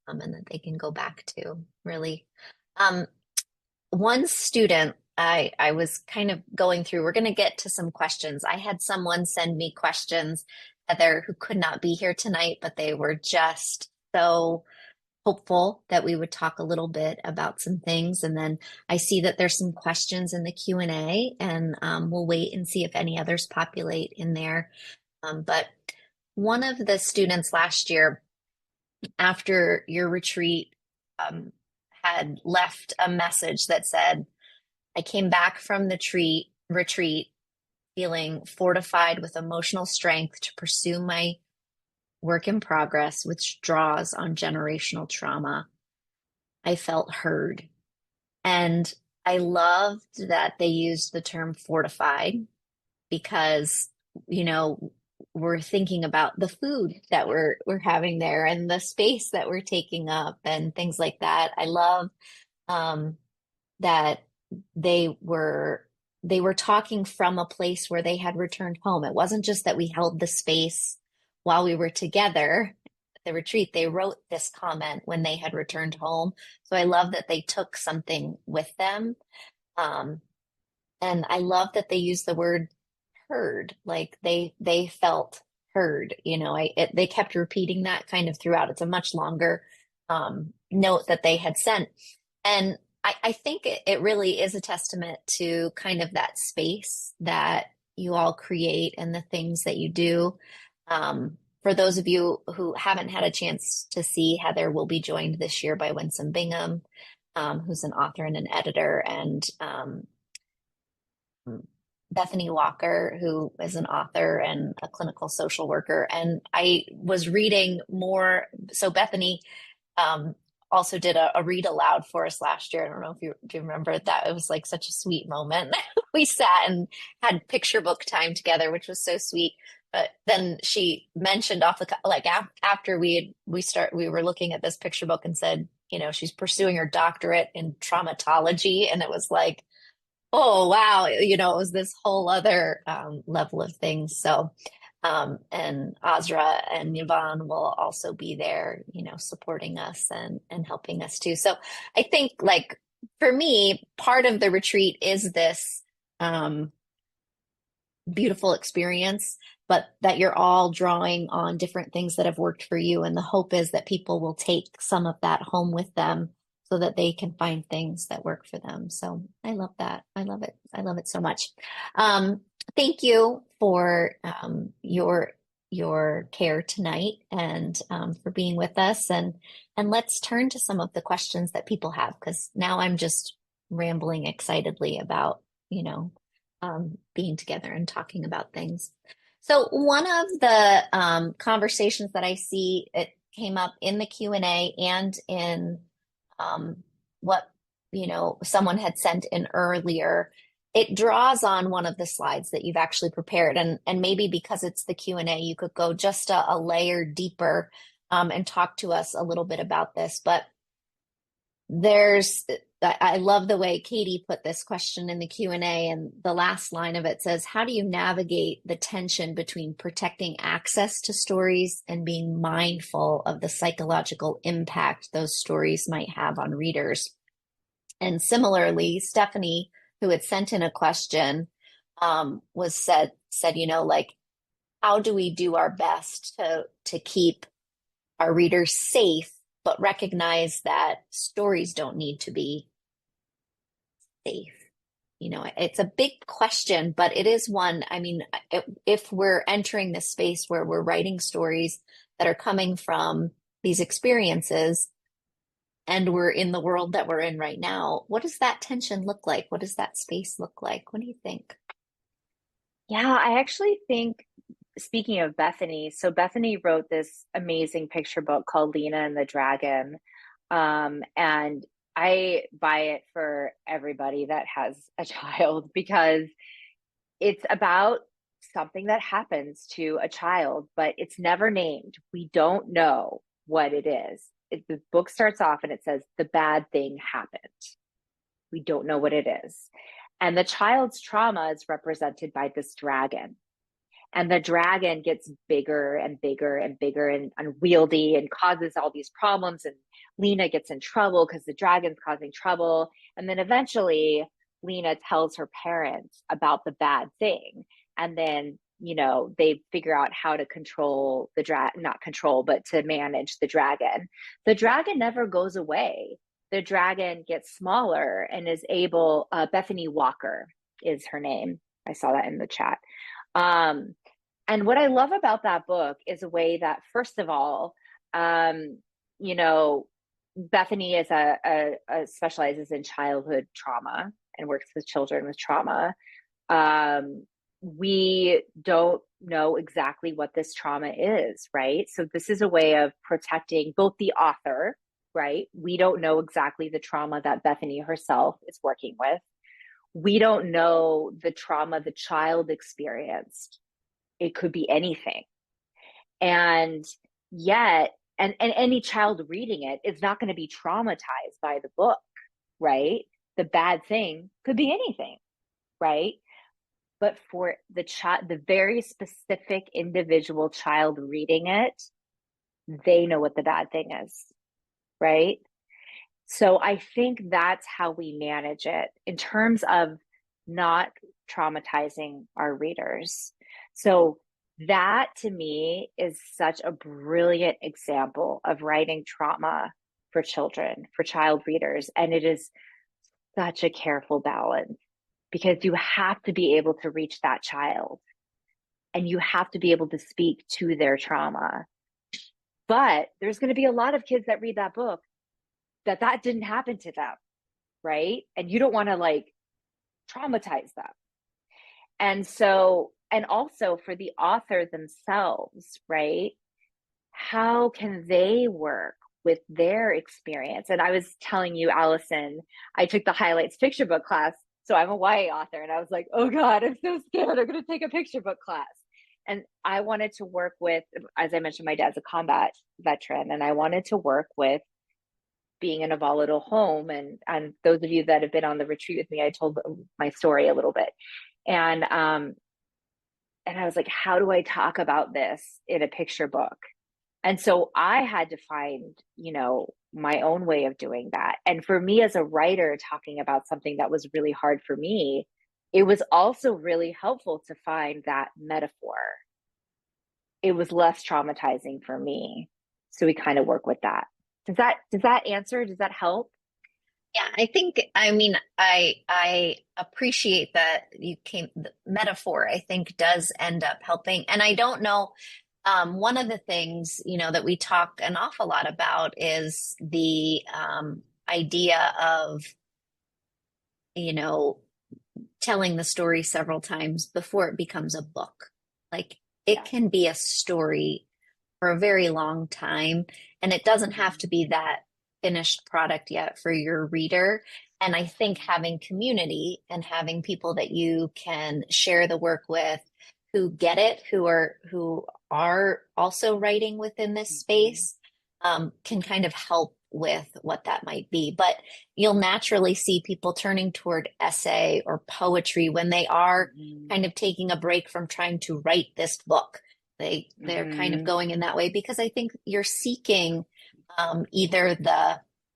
S3: and that they can go back to, really. Um, One student I was kind of going through, we're going to get to some questions. I had someone send me questions, Heather, who could not be here tonight, but they were just so hopeful that we would talk a little bit about some things. And then I see that there's some questions in the Q&A, and we'll wait and see if any others populate in there. But one of the students last year, after your retreat, had left a message that said, I came back from the retreat feeling fortified with emotional strength to pursue my work in progress, which draws on generational trauma. I felt heard. And I loved that they used the term fortified because, you know, we're thinking about the food that we're having there and the space that we're taking up and things like that. I love um, that they were talking from a place where they had returned home. It wasn't just that we held the space while we were together at the retreat. They wrote this comment when they had returned home. So I love that they took something with them. Um, and I love that they used the word heard, like they felt heard. You know, they kept repeating that kind of throughout. It's a much longer note that they had sent. And I think it really is a testament to kind of that space that you all create and the things that you do. For those of you who haven't had a chance to see, Heather will be joined this year by Winsome Bingham, who's an author and an editor, and Bethany Walker, who is an author and a clinical social worker. And I was reading more. So Bethany also did a read aloud for us last year. I don't know if do you remember that. It was like such a sweet moment. We sat and had picture book time together, which was so sweet. But then she mentioned off the like after we were looking at this picture book and said, you know, she's pursuing her doctorate in traumatology, and it was like, oh wow, you know, it was this whole other level of things. So and Azra and Yvonne will also be there, you know, supporting us and helping us too. So I think, like, for me, part of the retreat is this beautiful experience, but that you're all drawing on different things that have worked for you. And the hope is that people will take some of that home with them so that they can find things that work for them. So I love that. I love it. I love it so much. Thank you for your care tonight, and for being with us. And let's turn to some of the questions that people have, because now I'm just rambling excitedly about, you know, being together and talking about things. So one of the conversations that I see, it came up in the Q&A and in what, you know, someone had sent in earlier. It draws on one of the slides that you've actually prepared, and maybe because it's the Q&A, you could go just a layer deeper and talk to us a little bit about this. But I love the way Katie put this question in the Q&A, and the last line of it says, how do you navigate the tension between protecting access to stories and being mindful of the psychological impact those stories might have on readers? And similarly, Stephanie, who had sent in a question, said, you know, like, how do we do our best to keep our readers safe, but recognize that stories don't need to be safe? it's a big question, but it is one. I mean, if we're entering this space where we're writing stories that are coming from these experiences and we're in the world that we're in right now, what does that tension look like? What does that space look like? What do you think?
S2: Yeah, I actually think, speaking of Bethany, so Bethany wrote this amazing picture book called Lena and the Dragon. And I buy it for everybody that has a child because it's about something that happens to a child, but it's never named. We don't know what it is. The book starts off and it says, the bad thing happened. We don't know what it is. And the child's trauma is represented by this dragon. And the dragon gets bigger and bigger and bigger and unwieldy and causes all these problems. And Lena gets in trouble because the dragon's causing trouble. And then eventually, Lena tells her parents about the bad thing. And then, they figure out how to control the dragon, not control, but to manage the dragon. The dragon never goes away. The dragon gets smaller and is able, Bethany Walker is her name. I saw that in the chat. And what I love about that book is a way that, first of all, you know, Bethany is a specializes in childhood trauma and works with children with trauma. We don't know exactly what this trauma is, right? So this is a way of protecting both the author, right? We don't know exactly the trauma that Bethany herself is working with. We don't know the trauma the child experienced. It could be anything. And yet, and any child reading it is not going to be traumatized by the book, right? The bad thing could be anything, right? But for the child, the very specific individual child reading it, they know what the bad thing is, right? So I think that's how we manage it in terms of not traumatizing our readers. So that to me is such a brilliant example of writing trauma for children, for child readers. And it is such a careful balance because you have to be able to reach that child and you have to be able to speak to their trauma. But there's going to be a lot of kids that read that book that didn't happen to them, right? And you don't want to like traumatize them. And so, and also for the author themselves, right? How can they work with their experience? And I was telling you, Allison, I took the highlights picture book class. So I'm a YA author and I was like, oh God, I'm so scared. I'm going to take a picture book class. And I wanted to work with, as I mentioned, my dad's a combat veteran, and I wanted to work with being in a volatile home. And those of you that have been on the retreat with me, I told my story a little bit. And I was like, how do I talk about this in a picture book? And so I had to find, my own way of doing that. And for me as a writer, talking about something that was really hard for me, it was also really helpful to find that metaphor. It was less traumatizing for me. So we kind of work with that. Does that answer? Does that help?
S3: Yeah, I mean, I appreciate that the metaphor, I think does end up helping. And I don't know, one of the things, that we talk an awful lot about is the idea of, telling the story several times before it becomes a book. Like it can be a story for a very long time, and it doesn't have to be that finished product yet for your reader. And I think having community and having people that you can share the work with who get it, who are also writing within this space, can kind of help with what that might be. But you'll naturally see people turning toward essay or poetry when they are kind of taking a break from trying to write this book. They're kind of going in that way because I think you're seeking either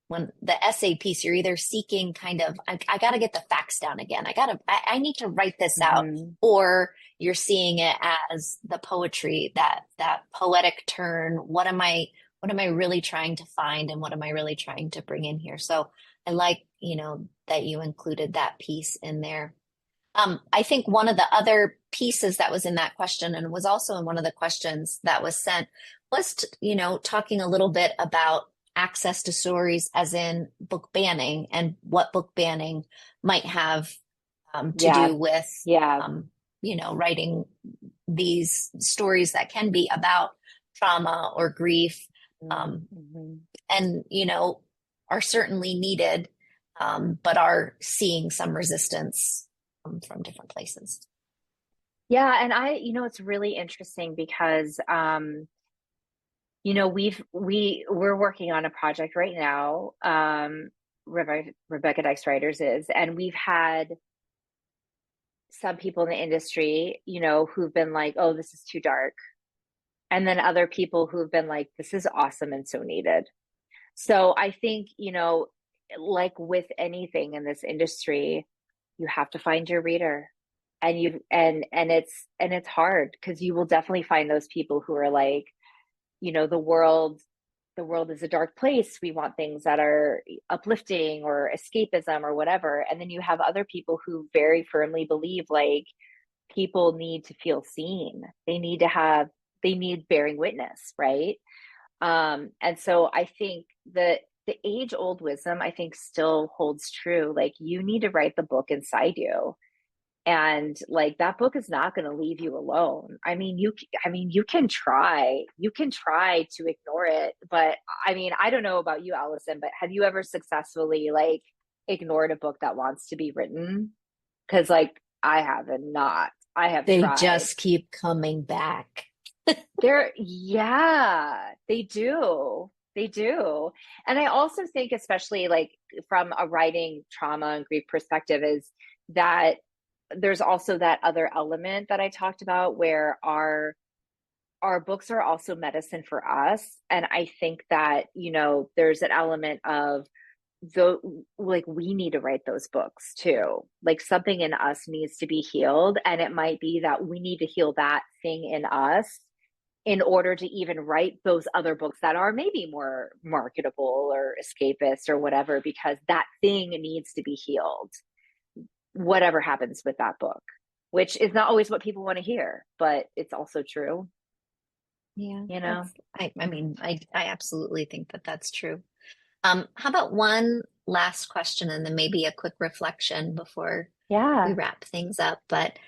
S3: when the essay piece, you're either seeking kind of, I got to get the facts down again. I need to write this out, or you're seeing it as the poetry, that poetic turn. What am I really trying to find, and what am I really trying to bring in here? So I like, that you included that piece in there. I think one of the other pieces that was in that question and was also in one of the questions that was sent was, talking a little bit about access to stories, as in book banning, and what book banning might have to
S2: Yeah.
S3: do with,
S2: Yeah.
S3: writing these stories that can be about trauma or grief, um,
S2: Mm-hmm.
S3: and, are certainly needed, but are seeing some resistance from different places.
S2: Yeah, and it's really interesting because we're working on a project right now. Rebecca Dykes Writers is, and we've had some people in the industry, who've been like, "Oh, this is too dark," and then other people who've been like, "This is awesome and so needed." So I think, like with anything in this industry, you have to find your reader. And it's hard because you will definitely find those people who are like, the world is a dark place. We want things that are uplifting or escapism or whatever. And then you have other people who very firmly believe like people need to feel seen. They need bearing witness, right? And so I think the age old wisdom, I think, still holds true. Like, you need to write the book inside you. And like, that book is not going to leave you alone. You can try to ignore it, but I mean, I don't know about you, Allison, but have you ever successfully like ignored a book that wants to be written? Because like, I have and not. I have
S3: They
S2: tried.
S3: just keep coming back.
S2: Yeah, they do. They do. And I also think, especially like from a writing trauma and grief perspective, is that there's also that other element that I talked about where our books are also medicine for us. And I think that, there's an element of the like we need to write those books too. Like, something in us needs to be healed. And it might be that we need to heal that thing in us in order to even write those other books that are maybe more marketable or escapist or whatever, because that thing needs to be healed, whatever happens with that book, which is not always what people want to hear, but it's also true,
S3: Yeah,
S2: you know?
S3: I mean, I absolutely think that that's true. How about one last question and then maybe a quick reflection before we
S2: Yeah.
S3: wrap things up? But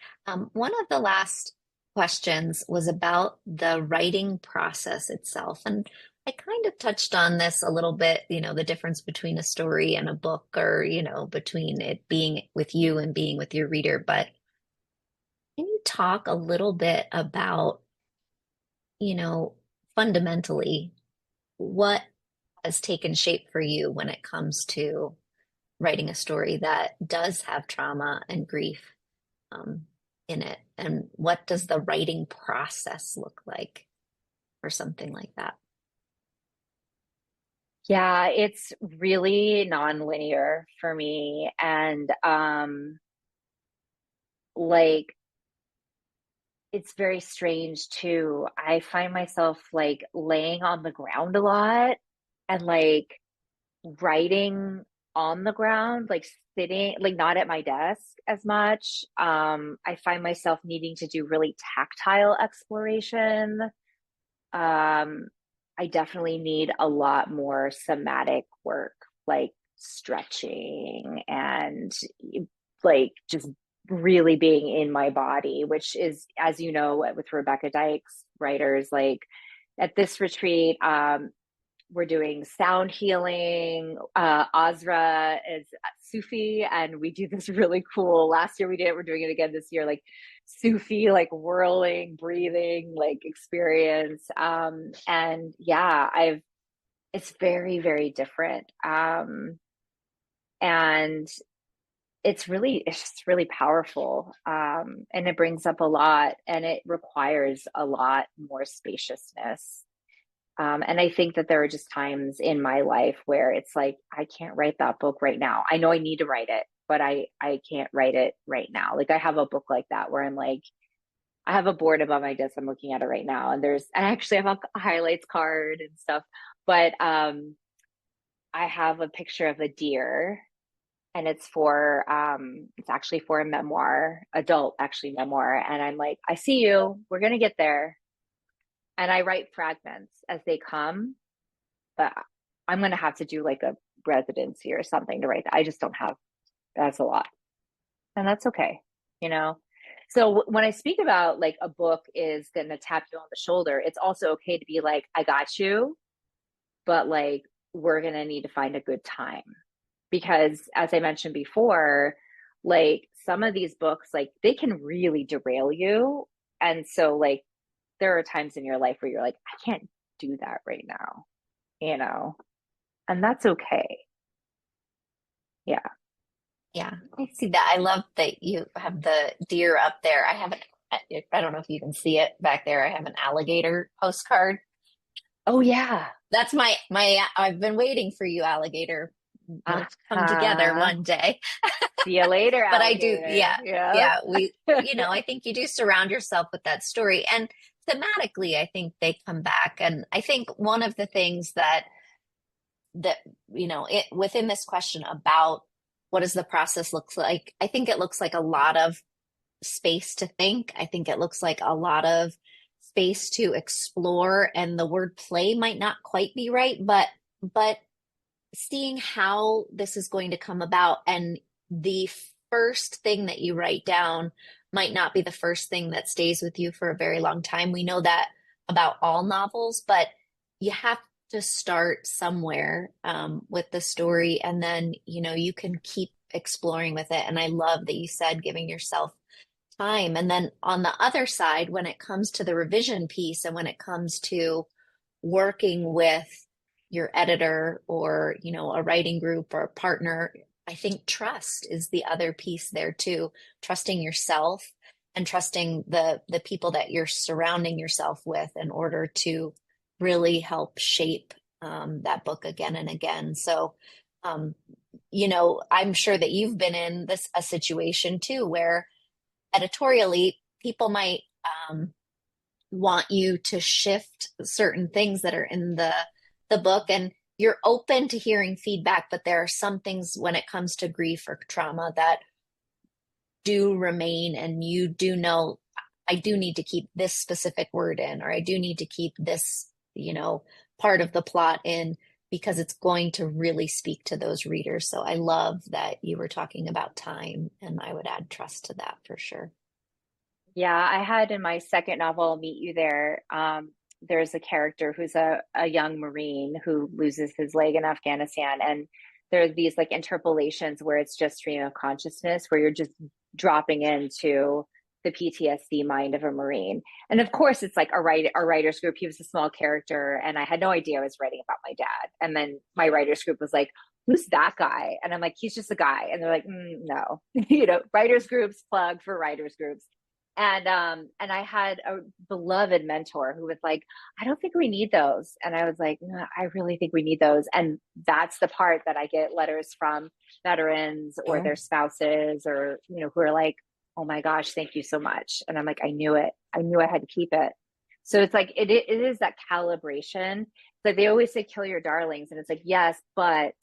S3: one of the last questions was about the writing process itself. And I kind of touched on this a little bit, the difference between a story and a book, or, between it being with you and being with your reader. But can you talk a little bit about, you know, fundamentally, what has taken shape for you when it comes to writing a story that does have trauma and grief um, in it? And what does the writing process look like for something like that?
S2: Yeah, it's really non-linear for me. And like, it's very strange too. I find myself like laying on the ground a lot and like writing on the ground, like sitting, like not at my desk as much. I find myself needing to do really tactile exploration. I definitely need a lot more somatic work, like stretching and like just really being in my body, which is, as you know, with Rebecca Dykes Writers, like at this retreat, we're doing sound healing. Azra is Sufi, and we do this really cool. Last year we did it. We're doing it again this year. Like Sufi, like whirling, breathing, like experience. And yeah, it's very, very different. And it's just really powerful. And it brings up a lot, and it requires a lot more spaciousness. And I think that there are just times in my life where it's like, I can't write that book right now. I know I need to write it, but I can't write it right now. Like, I have a book like that where I'm like, I have a board above my desk. I'm looking at it right now. And I actually have a highlights card and stuff. But I have a picture of a deer, and it's actually for a memoir, adult actually memoir. And I'm like, I see you. We're gonna get there. And I write fragments as they come, but I'm gonna have to do like a residency or something to write that. I just don't have, that's a lot. And that's okay, you know? So when I speak about like a book is gonna tap you on the shoulder, it's also okay to be like, I got you, but like we're gonna need to find a good time. Because as I mentioned before, like some of these books, like they can really derail you. And so like there are times in your life where you're like, I can't do that right now, you know, and that's okay. Yeah.
S3: Yeah, I see that. I love that you have the deer up there. I don't know if you can see it back there. I have an alligator postcard.
S2: Oh yeah.
S3: That's I've been waiting for you, alligator. We'll come together
S2: Uh-huh.
S3: one day.
S2: See you later,
S3: But I do,
S2: alligator.
S3: yeah,
S2: Yeah.
S3: yeah. I think you do surround yourself with that story. And thematically, I think they come back. And I think one of the things that within this question about what does the process look like, I think it looks like a lot of space to think. I think it looks like a lot of space to explore, and the word play might not quite be right, but seeing how this is going to come about, and the first thing that you write down might not be the first thing that stays with you for a very long time. We know that about all novels, but you have to start somewhere with the story, and then you can keep exploring with it. And I love that you said giving yourself time. And then on the other side, when it comes to the revision piece, and when it comes to working with your editor, or a writing group or a partner, I think trust is the other piece there too. Trusting yourself and trusting the people that you're surrounding yourself with in order to really help shape that book again and again. So I'm sure that you've been in a situation too where editorially people might want you to shift certain things that are in the book, and you're open to hearing feedback, but there are some things when it comes to grief or trauma that do remain, and you do know, I do need to keep this specific word in, or I do need to keep this part of the plot in, because it's going to really speak to those readers. So I love that you were talking about time, and I would add trust to that for sure.
S2: Yeah, I had in my second novel, Meet You There, there's a character who's a young Marine who loses his leg in Afghanistan. And there are these like interpolations where it's just stream of consciousness, where you're just dropping into the PTSD mind of a Marine. And of course, it's like our writers group, he was a small character, and I had no idea I was writing about my dad. And then my writers group was like, who's that guy? And I'm like, he's just a guy. And they're like, no, writers groups, plug for writers groups. And I had a beloved mentor who was like, I don't think we need those. And I was like, no, I really think we need those. And that's the part that I get letters from veterans or
S3: Sure.
S2: their spouses, or who are like, oh my gosh, thank you so much. And I'm like, I knew it. I knew I had to keep it. So it's like it is that calibration. It's like they always say kill your darlings, and it's like, yes, but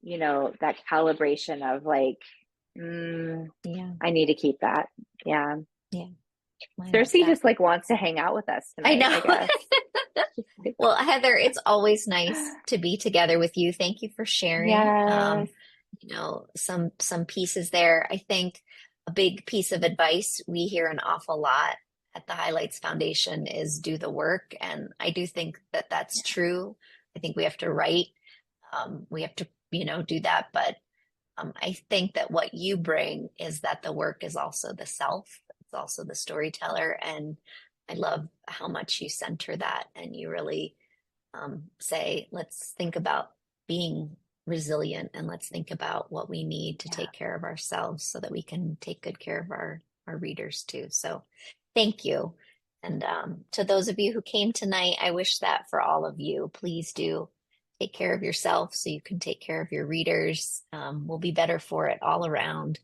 S2: that calibration of like,
S3: Yeah.
S2: I need to keep that. Yeah.
S3: Yeah. I love
S2: Cersei
S3: that.
S2: just like wants to hang out with us
S3: I
S2: tonight,
S3: know.
S2: I guess.
S3: Well, Heather, it's always nice to be together with you. Thank you for sharing,
S2: Yes.
S3: some pieces there. I think a big piece of advice we hear an awful lot at the Highlights Foundation is do the work. And I do think that that's true. I think we have to write. We have to, do that. But I think that what you bring is that the work is also the self, it's also the storyteller. And I love how much you center that, and you really say, let's think about being resilient, and let's think about what we need to
S2: Yeah.
S3: take care of ourselves so that we can take good care of our readers too. So thank you. And to those of you who came tonight, I wish that for all of you. Please do take care of yourself so you can take care of your readers. We'll be better for it all around,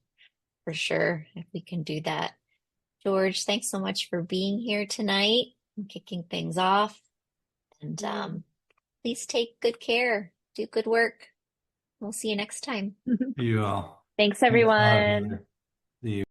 S3: for sure, if we can do that. George, thanks so much for being here tonight and kicking things off. And please take good care. do good work. We'll see you next time.
S1: You all.
S2: Thanks,
S1: Thanks a lot,
S2: everyone.
S1: Heather. See you.